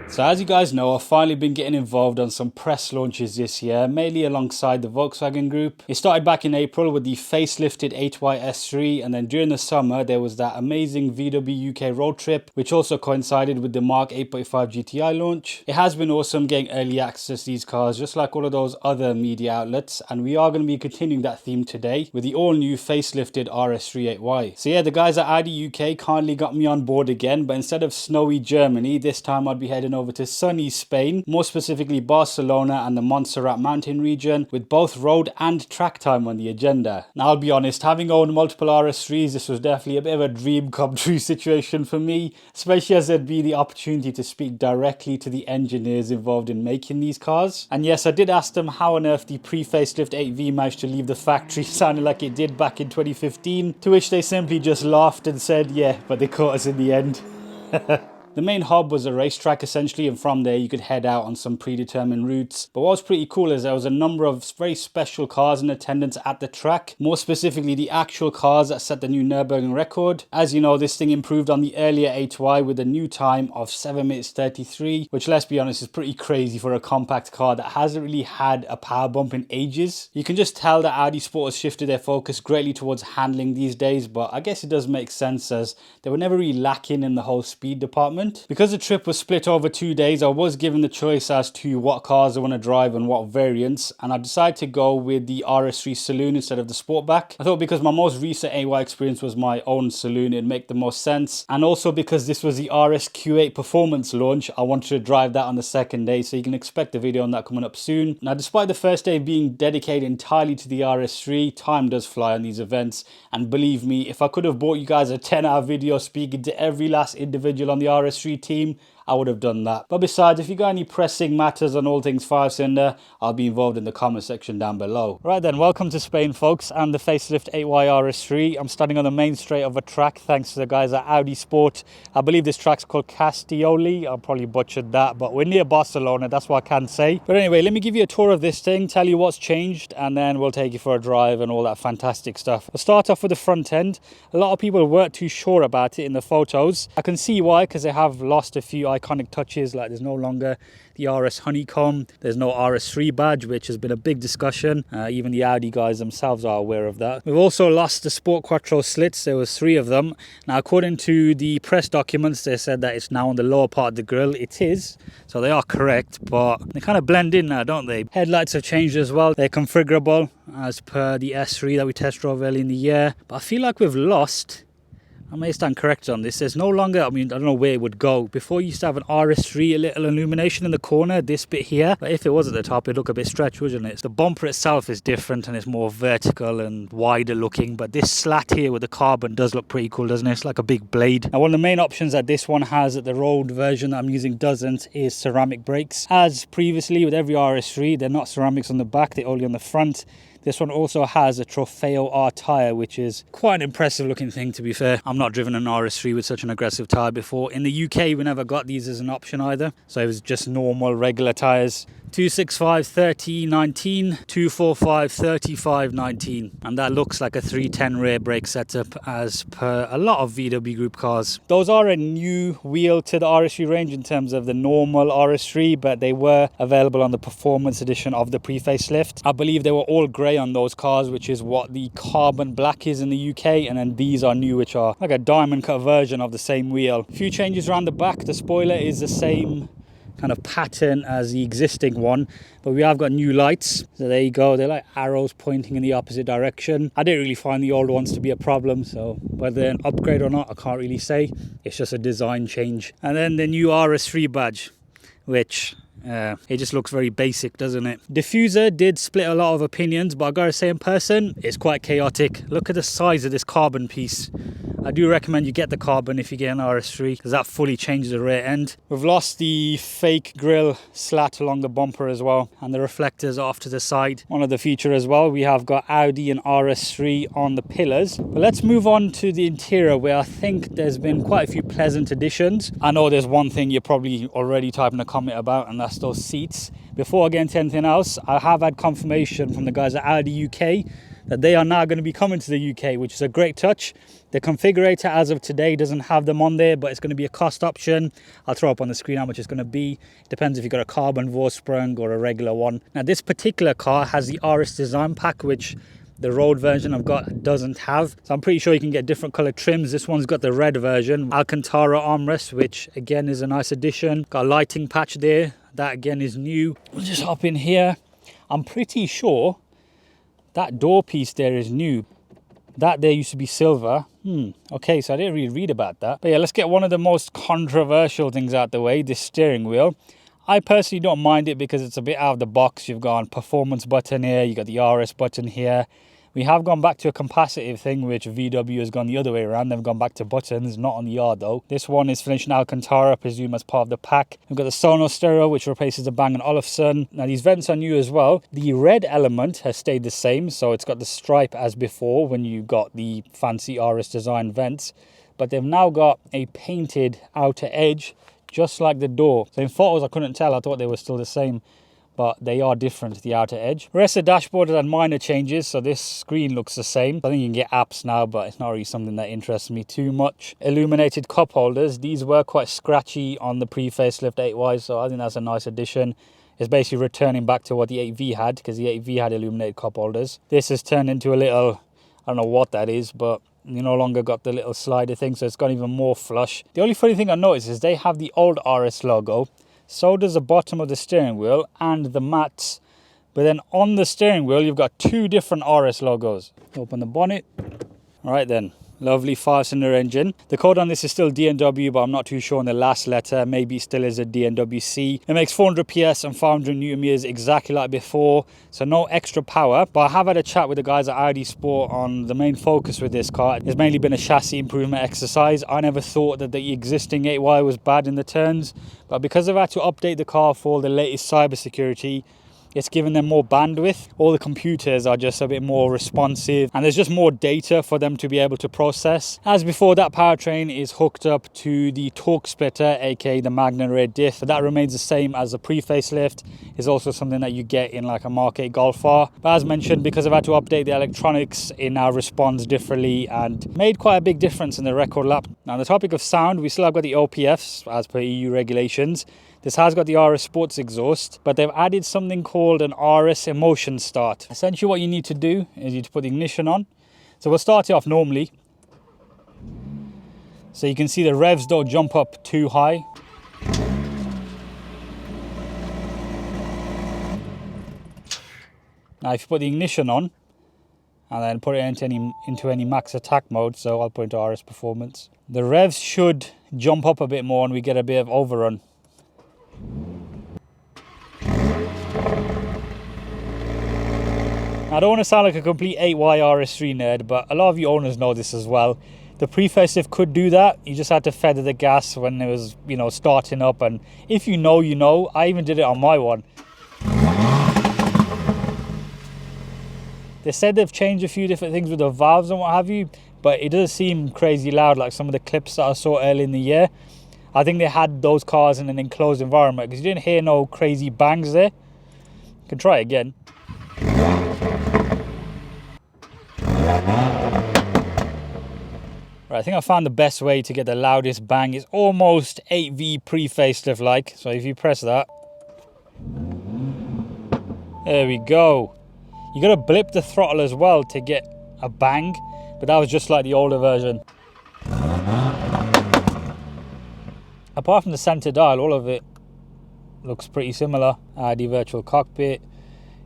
So as you guys know, I've finally been getting involved on some press launches this year, mainly alongside the Volkswagen Group. It started back in April with the facelifted AUDI RS3, and then during the summer there was that amazing VW UK road trip, which also coincided with the Mark 8.5 GTI launch. It has been awesome getting early access to these cars, just like all of those other media outlets, and we are going to be continuing that theme today with the all-new facelifted RS3 8Y. So yeah, the guys at Audi UK kindly got me on board again, but instead of snowy Germany, this time I'd be heading over to sunny Spain, more specifically Barcelona and the Montserrat mountain region, with both road and track time on the agenda. Now I'll be honest, having owned multiple RS3s, this was definitely a bit of a dream come true situation for me, especially as there'd be the opportunity to speak directly to the engineers involved in making these cars. And yes, I did ask them how on earth the pre-facelift 8V managed to leave the factory sounding like it did back in 2015, to which they simply just laughed and said, yeah, but they caught us in the end. The main hub was a racetrack essentially, and from there you could head out on some predetermined routes. But what was pretty cool is there was a number of very special cars in attendance at the track, more specifically the actual cars that set the new Nürburgring record. As you know, this thing improved on the earlier AUDI with a new time of 7 minutes 33, which, let's be honest, is pretty crazy for a compact car that hasn't really had a power bump in ages. You can just tell that Audi Sport has shifted their focus greatly towards handling these days, but I guess it does make sense as they were never really lacking in the whole speed department. Because the trip was split over 2 days, I was given the choice as to what cars I want to drive and what variants, and I decided to go with the RS3 Saloon instead of the Sportback. I thought because my most recent AY experience was my own Saloon, it'd make the most sense, and also because this was the RS Q8 performance launch, I wanted to drive that on the second day, so you can expect a video on that coming up soon. Now, despite the first day being dedicated entirely to the RS3, time does fly on these events, and believe me, if I could have brought you guys a 10-hour video speaking to every last individual on the RS3 team, I would have done that. But besides, if you got any pressing matters on all things 5-cylinder, I'll be involved in the comment section down below. Right then, welcome to Spain, folks, and the facelift 8Y RS3. I'm standing on the main straight of a track thanks to the guys at Audi Sport. I believe this track's called Castioli. I probably butchered that, but we're near Barcelona, that's what I can say. But anyway, let me give you a tour of this thing, tell you what's changed, and then we'll take you for a drive and all that fantastic stuff. I'll start off with the front end. A lot of people weren't too sure about it in the photos. I can see why, because they have lost a few iconic touches, like there's no longer the RS honeycomb, there's no RS3 badge, which has been a big discussion. Even the Audi guys themselves are aware of that. We've also lost the Sport Quattro slits. There was 3 of them. Now, according to the press documents, they said that it's now on the lower part of the grille. It is, so they are correct, but they kind of blend in now, don't they? Headlights have changed as well. They're configurable as per the S3 that we test drove early in the year, but I feel like we've lost, I may stand corrected on this, there's no longer, I mean, I don't know where it would go. Before you used to have an RS3, a little illumination in the corner, this bit here. But if it was at the top, it'd look a bit stretched, wouldn't it? The bumper itself is different and it's more vertical and wider looking. But this slat here with the carbon does look pretty cool, doesn't it? It's like a big blade. Now, one of the main options that this one has that the road version that I'm using doesn't is ceramic brakes. As previously with every RS3, they're not ceramics on the back, they're only on the front. This one also has a Trofeo R tyre, which is quite an impressive looking thing, to be fair. I'm not driven an RS3 with such an aggressive tyre before. In the UK, we never got these as an option either. So it was just normal, regular tyres. 265 30 19, 245 35 19, and that looks like a 310 rear brake setup as per a lot of VW Group cars. Those are a new wheel to the RS3 range in terms of the normal RS3, but they were available on the performance edition of the pre-facelift. I believe they were all grey on those cars, which is what the carbon black is in the UK, and then these are new, which are like a diamond cut version of the same wheel. A few changes around the back. The spoiler is the same kind of pattern as the existing one, but we have got new lights, so there you go. They're like arrows pointing in the opposite direction. I didn't really find the old ones to be a problem, so whether they're an upgrade or not, I can't really say. It's just a design change. And then the new RS3 badge, which it just looks very basic, doesn't it? Diffuser did split a lot of opinions, but I gotta say, in person, it's quite chaotic. Look at the size of this carbon piece. I do recommend you get the carbon if you get an RS3 because that fully changes the rear end. We've lost the fake grille slat along the bumper as well, and the reflectors off to the side. One of the feature as well, we have got Audi and RS3 on the pillars. But let's move on to the interior, where I think there's been quite a few pleasant additions. I know there's one thing you're probably already typing a comment about, and that's those seats. Before I get into anything else, I have had confirmation from the guys at Audi UK that they are now going to be coming to the UK, which is a great touch. The configurator as of today doesn't have them on there, but it's going to be a cost option. I'll throw up on the screen how much it's going to be. It depends if you've got a carbon Vorsprung or a regular one. Now this particular car has the RS design pack, which the road version I've got doesn't have. So I'm pretty sure you can get different color trims. This one's got the red version. Alcantara armrest, which again is a nice addition. Got a lighting patch there. That again is new. We'll just hop in here. I'm pretty sure that door piece there is new. That there used to be silver. Okay, so I didn't really read about that. But yeah, let's get one of the most controversial things out the way, this steering wheel. I personally don't mind it because it's a bit out of the box. You've got a performance button here, you got the RS button here. We have gone back to a capacitive thing, which VW has gone the other way around. They've gone back to buttons, not on the R though. This one is finished in Alcantara, I presume as part of the pack. We've got the Sonos stereo, which replaces the Bang & Olufsen. Now these vents are new as well. The red element has stayed the same, so it's got the stripe as before when you got the fancy RS design vents. But they've now got a painted outer edge, just like the door. So in photos I couldn't tell, I thought they were still the same, but they are different, the outer edge. The rest of the dashboard has had minor changes, so this screen looks the same. I think you can get apps now, but it's not really something that interests me too much. Illuminated cup holders. These were quite scratchy on the pre-facelift 8Y, so I think that's a nice addition. It's basically returning back to what the 8V had, because the 8V had illuminated cup holders. This has turned into a little, I don't know what that is, but you no longer got the little slider thing, so it's got even more flush. The only funny thing I noticed is they have the old RS logo. So does the bottom of the steering wheel and the mats. But then on the steering wheel, you've got two different RS logos. Open the bonnet. All right then. Lovely 5-cylinder engine. The code on this is still DNW, but I'm not too sure on the last letter. Maybe it still is a DNWC. It makes 400 PS and 500 Newton meters exactly like before. So no extra power. But I have had a chat with the guys at Audi Sport on the main focus with this car. It's mainly been a chassis improvement exercise. I never thought that the existing 8Y was bad in the turns. But because I've had to update the car for the latest cybersecurity, it's given them more bandwidth. All the computers are just a bit more responsive, and there's just more data for them to be able to process. As before, that powertrain is hooked up to the torque splitter, aka the Magna rear diff. That remains the same as the pre-facelift. It's also something that you get in like a Mark 8 Golf R. But as mentioned, because I've had to update the electronics, it now responds differently and made quite a big difference in the record lap. Now, on the topic of sound, we still have got the OPFs as per EU regulations. This has got the RS Sports exhaust, but they've added something called an RS Emotion Start. Essentially what you need to do is you need to put the ignition on. So we'll start it off normally. So you can see the revs don't jump up too high. Now if you put the ignition on, and then put it into any max attack mode, so I'll put it into RS Performance, the revs should jump up a bit more and we get a bit of overrun. I don't want to sound like a complete 8Y RS3 nerd, but a lot of you owners know this as well. The pre-facelift could do that. You just had to feather the gas when it was, you know, starting up, and if you know, you know. I even did it on my one. They said they've changed a few different things with the valves and what have you, but it does seem crazy loud, like some of the clips that I saw early in the year. I think they had those cars in an enclosed environment because you didn't hear no crazy bangs there. You can try it again. Right, I think I found the best way to get the loudest bang. It's almost 8V pre-facelift like. So if you press that. There we go. You got to blip the throttle as well to get a bang. But that was just like the older version. Apart from the center dial, all of it looks pretty similar. Audi Virtual Cockpit.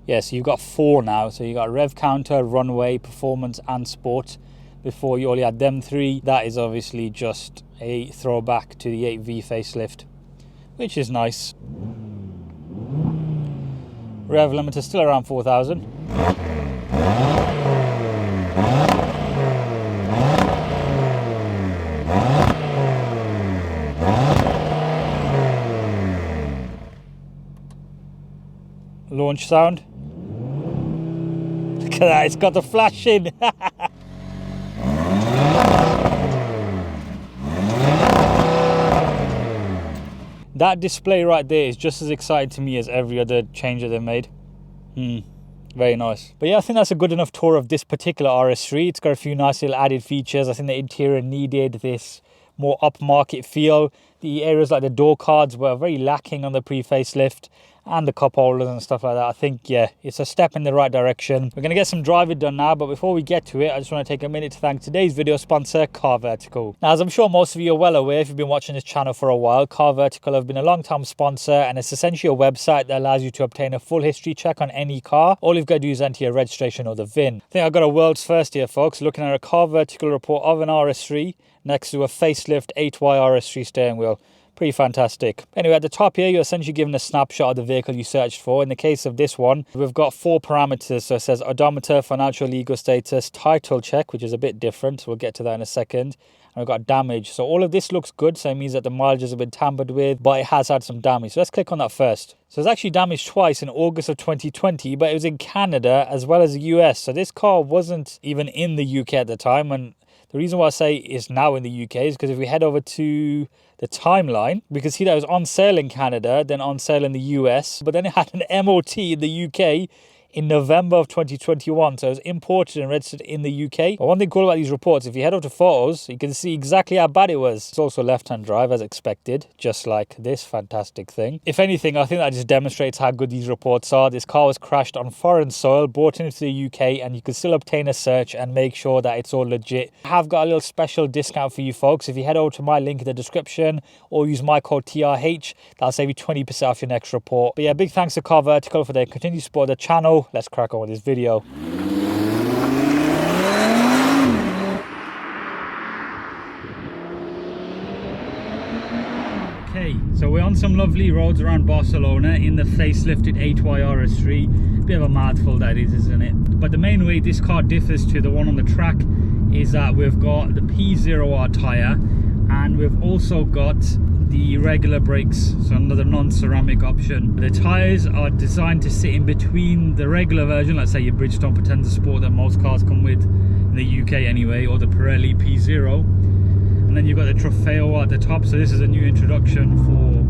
Yes, you've got 4 now. So you got rev counter, runway, performance and sport. Before you only had them 3. That is obviously just a throwback to the 8V facelift, which is nice. Rev limiter still around 4,000. launch sound. Look at that, it's got the flashing. That display right there is just as exciting to me as every other change that they've made. Very nice. But yeah, I think that's a good enough tour of this particular RS3. It's got a few nice little added features. I think the interior needed this more upmarket feel. The areas like the door cards were very lacking on the pre-facelift, and the cup holders and stuff like that. I think, yeah, it's a step in the right direction. We're going to get some driving done now, but before we get to it, I just want to take a minute to thank today's video sponsor, Car Vertical. Now, as I'm sure most of you are well aware, if you've been watching this channel for a while, Car Vertical have been a long-time sponsor, and it's essentially a website that allows you to obtain a full history check on any car. All you've got to do is enter your registration or the VIN. I think I've got a world's first here, folks, looking at a Car Vertical report of an RS3 next to a facelift 8Y RS3 steering wheel. Pretty fantastic. Anyway, at the top here, you're essentially given a snapshot of the vehicle you searched for. In the case of this one, we've got 4 parameters. So it says odometer, financial legal status, title check, which is a bit different. We'll get to that in a second. And we've got damage. So all of this looks good. So it means that the mileages have been tampered with, but it has had some damage. So let's click on that first. So it's actually damaged twice in August of 2020, but it was in Canada as well as the US. So this car wasn't even in the UK at the time. And the reason why I say it's now in the UK is because if we head over to the timeline, we can see that it was on sale in Canada, then on sale in the US, but then it had an MOT in the UK in November of 2021. So it was imported and registered in the UK. But one thing cool about these reports, if you head over to photos, you can see exactly how bad it was. It's also left-hand drive as expected, just like this fantastic thing. If anything, I think that just demonstrates how good these reports are. This car was crashed on foreign soil, brought into the UK, and you can still obtain a search and make sure that it's all legit. I have got a little special discount for you folks. If you head over to my link in the description or use my code TRH, that'll save you 20% off your next report. But yeah, big thanks to Car Vertical for their continued support of the channel. Let's crack on with this video. Okay, so we're on some lovely roads around Barcelona in the facelifted 8Y RS3. Bit of a mouthful that is, isn't it? But the main way this car differs to the one on the track is that we've got the P0R tyre, and we've also got the regular brakes, so another non-ceramic option. The tyres are designed to sit in between the regular version, let's say your Bridgestone Potenza Sport that most cars come with in the UK anyway, or the Pirelli P0, and then you've got the Trofeo at the top. So this is a new introduction for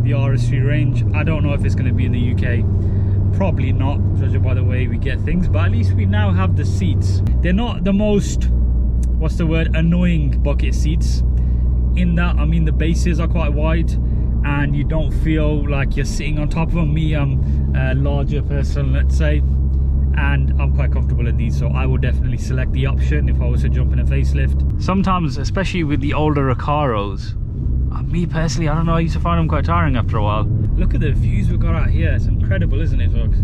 the RS3 range. I don't know if it's going to be in the UK, probably not, judging by the way we get things, but at least we now have the seats. They're not the most, what's the word, annoying bucket seats. In that, I mean, the bases are quite wide and you don't feel like you're sitting on top of them. Me, I'm a larger person, let's say, and I'm quite comfortable in these, so I would definitely select the option if I was to jump in a facelift. Sometimes, especially with the older Recaros, me personally, I don't know, I used to find them quite tiring after a while. Look at the views we've got out here. It's incredible, isn't it, folks?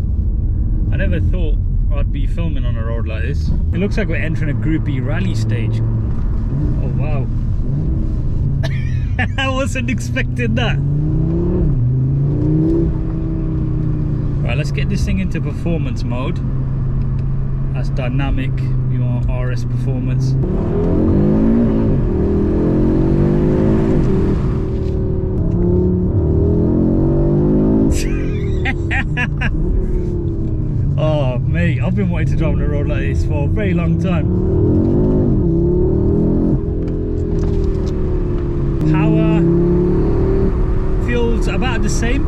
I never thought I'd be filming on a road like this. It looks like we're entering a Group E rally stage. Oh wow. I wasn't expecting that. Right, let's get this thing into performance mode. That's dynamic. We want RS performance. Oh mate, I've been wanting to drive on a road like this for a very long time. Power feels about the same.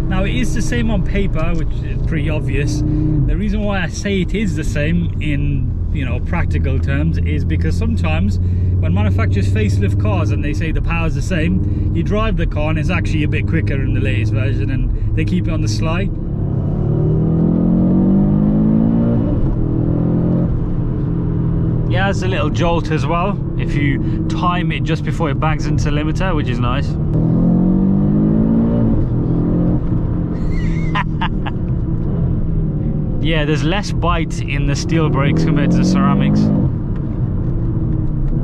Now it is the same on paper, which is pretty obvious. The reason why I say it is the same in, you know, practical terms is because sometimes when manufacturers facelift cars and they say the power's the same, you drive the car and it's actually a bit quicker in the latest version and they keep it on the sly. Yeah, there's a little jolt as well if you time it just before it bangs into the limiter, which is nice. Yeah, there's less bite in the steel brakes compared to the ceramics.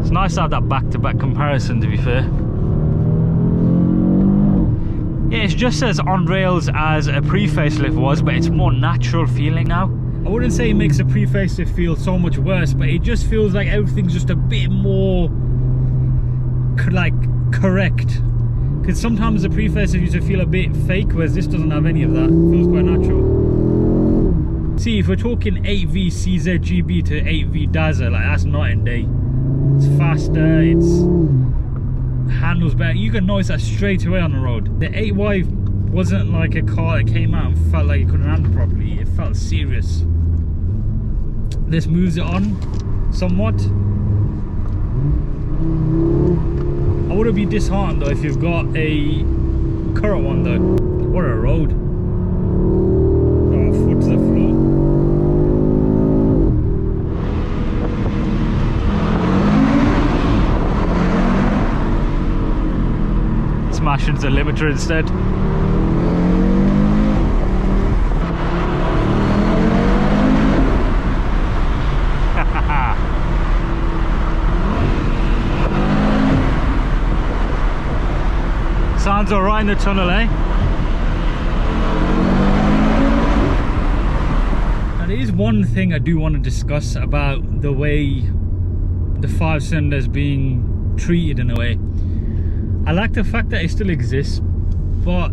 It's nice to have that back-to-back comparison, to be fair. Yeah, it's just as on rails as a pre-facelift was, but it's more natural feeling now. I wouldn't say it makes a pre-facelift feel so much worse, but it just feels like everything's just a bit more like correct. Because sometimes the pre-facelift used to feel a bit fake, whereas this doesn't have any of that. It feels quite natural. See, if we're talking 8V CZGB to 8V Dazza, like that's night and day. It's faster, it's handles better. You can notice that straight away on the road. The 8Y wasn't like a car that came out and felt like it couldn't handle properly. It felt serious. This moves it on somewhat. I wouldn't be disheartened though if you've got a current one though. What a road. Oh, foot to the floor. Smash into the limiter instead. Sounds alright in the tunnel, eh? Now there is one thing I do want to discuss about the way the 5-cylinder's being treated in a way. I like the fact that it still exists, but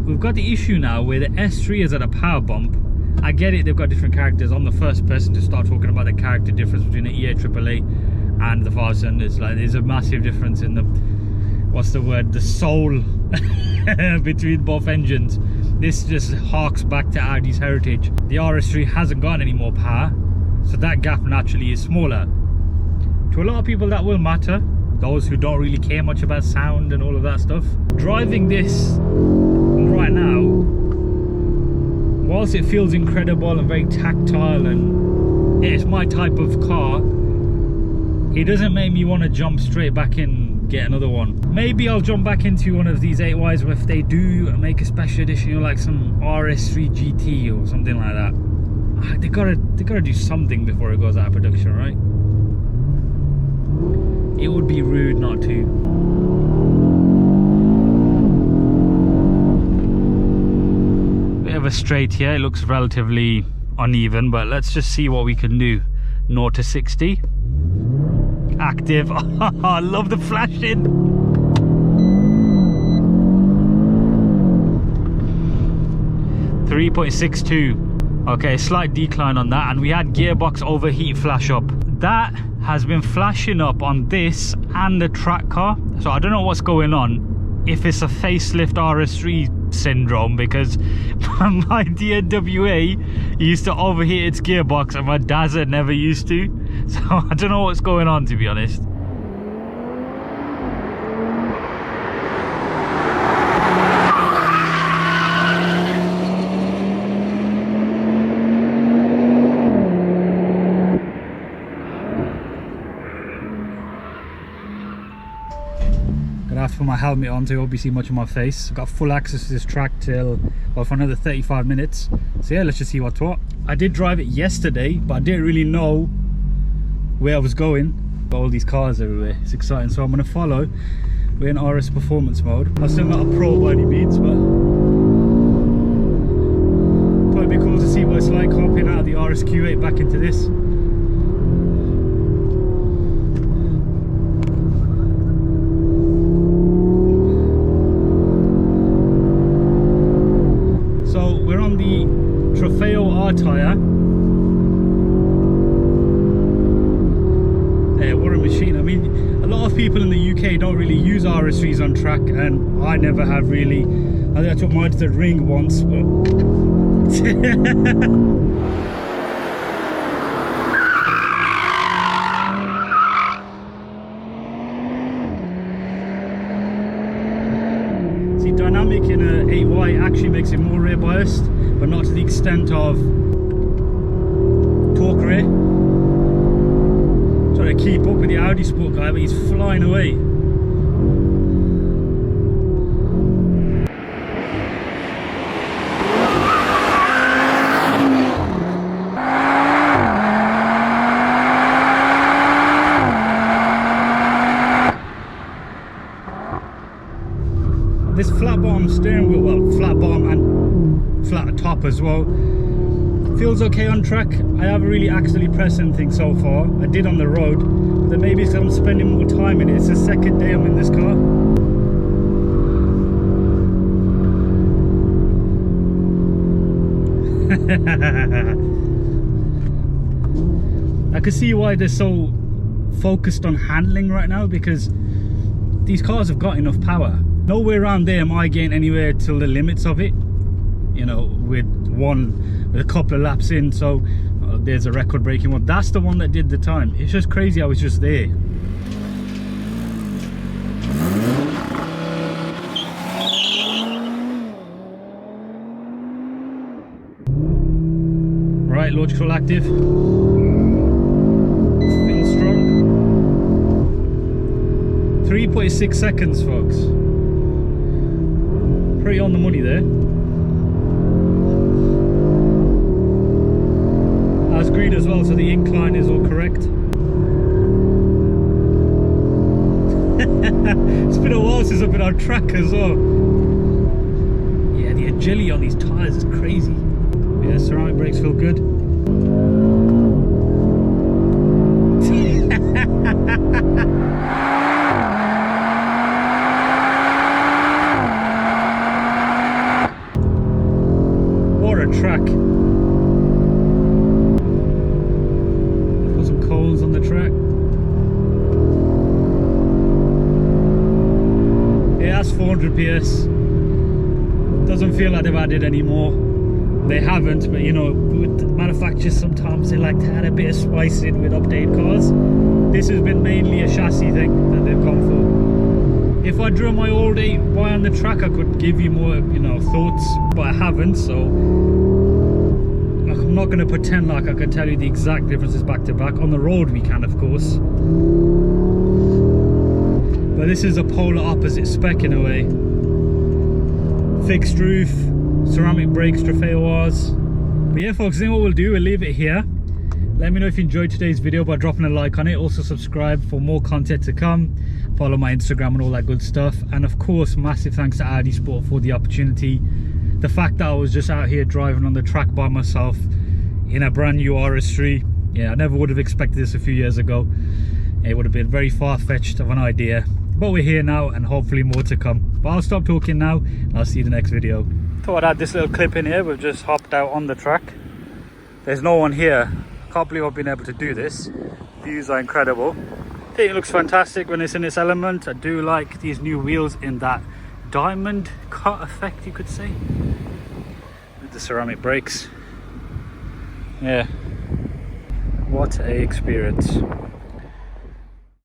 we've got the issue now where the S3 is at a power bump. I get it, they've got different characters. I'm the first person to start talking about the character difference between the EA AAA and the 5-cylinders. Like, there's a massive difference in the, what's the word, the soul between both engines. This just harks back to Audi's heritage. The RS3 hasn't got any more power, so that gap naturally is smaller. To a lot of people that will matter, those who don't really care much about sound and all of that stuff. Driving this right now, whilst it feels incredible and very tactile and it's my type of car, it doesn't make me want to jump straight back in and get another one. Maybe I'll jump back into one of these 8Ys if they do make a special edition, you know, like some RS3 GT or something like that. They gotta do something before it goes out of production, right? It would be rude not to. Bit of a straight here. It looks relatively uneven, but let's just see what we can do. 0 to 60. Active. Oh, I love the flashing. .62. Okay, slight decline on that, and we had gearbox overheat flash up. That has been flashing up on this and the track car, so I don't know what's going on, if it's a facelift RS3 syndrome, because my DNWA used to overheat its gearbox and my Dazza never used to, so I don't know what's going on, to be honest. Gonna have to put my helmet on so you won't be seeing much of my face. I've got full access to this track till, well, for another 35 minutes. So yeah, let's just see what's what. I did drive it yesterday, but I didn't really know where I was going. Got all these cars everywhere. It's exciting. So I'm gonna follow. We're in RS performance mode. I'm still not a pro by any means, but thought it'd be cool to see what it's like hopping out of the RS Q8 back into this. Tyre. Yeah, what a machine. I mean, a lot of people in the UK don't really use RS3s on track, and I never have really. I think I took mine to the ring once, but see, dynamic in a 8Y actually makes it more rear biased, but not to the extent of torque rear. Trying to keep up with the Audi Sport guy, but he's flying away. This flat bottom steering wheel, well, flat bottom and flat top as well, feels okay on track. I haven't really accidentally pressed anything so far. I did on the road, but then maybe it's because I'm spending more time in it. It's the second day I'm in this car. I can see why they're so focused on handling right now, because these cars have got enough power. Nowhere around there am I getting anywhere till the limits of it, you know, with a couple of laps in. So there's a record breaking one. That's the one that did the time. It's just crazy I was just there. Right, launch control active. Feels strong. 3.6 seconds, folks. Pretty on the money there. That's green as well, so the incline is all correct. It's been a while since I've been on track as well. Yeah, the agility on these tyres is crazy. Yeah, ceramic brakes feel good. What a track. Put some coals on the track. Yeah, that's 400 PS. Doesn't feel like they've added any more. They haven't, but you know, with manufacturers sometimes they like to add a bit of spice in with update cars. This has been mainly a chassis thing that they've gone for. If I drew my Audi by on the track, I could give you more, you know, thoughts, but I haven't, so I'm not going to pretend like I can tell you the exact differences back to back. On the road we can, of course, but this is a polar opposite spec in a way. Fixed roof, ceramic brakes, Trofeo-Rs. But yeah, folks, I think what we'll do, we'll leave it here. Let me know if you enjoyed today's video by dropping a like on it. Also subscribe for more content to come. Follow my Instagram and all that good stuff. And of course, massive thanks to Audi Sport for the opportunity. The fact that I was just out here driving on the track by myself in a brand new RS3. Yeah, I never would have expected this a few years ago. It would have been very far-fetched of an idea. But we're here now, and hopefully more to come. But I'll stop talking now, and I'll see you in the next video. Thought I'd add this little clip in here. We've just hopped out on the track. There's no one here. Can't believe I've been able to do this. Views are incredible. I think it looks fantastic when it's in its element. I do like these new wheels in that diamond cut effect, you could say, with the ceramic brakes. Yeah, what a experience.